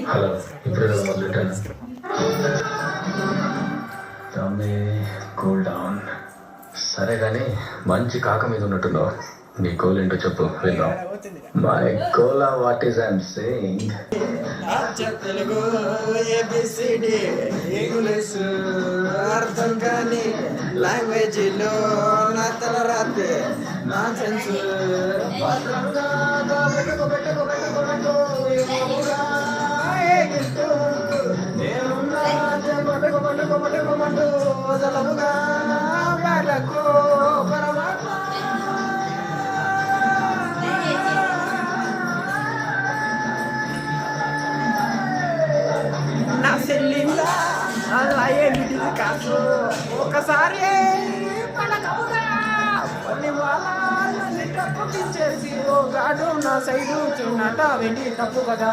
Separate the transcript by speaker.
Speaker 1: Hello, ఇప్పుడే కదా మొదలెట్టాను. Cool down. సరే కానీ మంచి కాక మీద ఉన్నట్టున్నావు. నీ గోల్ ఏంటో చెప్పు, విందాం. My goal what is I'm saying.
Speaker 2: Telugu A B C D English అర్థం కాని లాంగ్వేజ్ లో నా తల రాత్రి నా సెన్స్ నా సెల్లిందా అలా ఏంటిది కాదు ఒకసారి కొన్ని వాళ్ళని తప్పించేసి ఓ గాడు నా సైడు చూడట వెళ్ళి తప్పు కదా.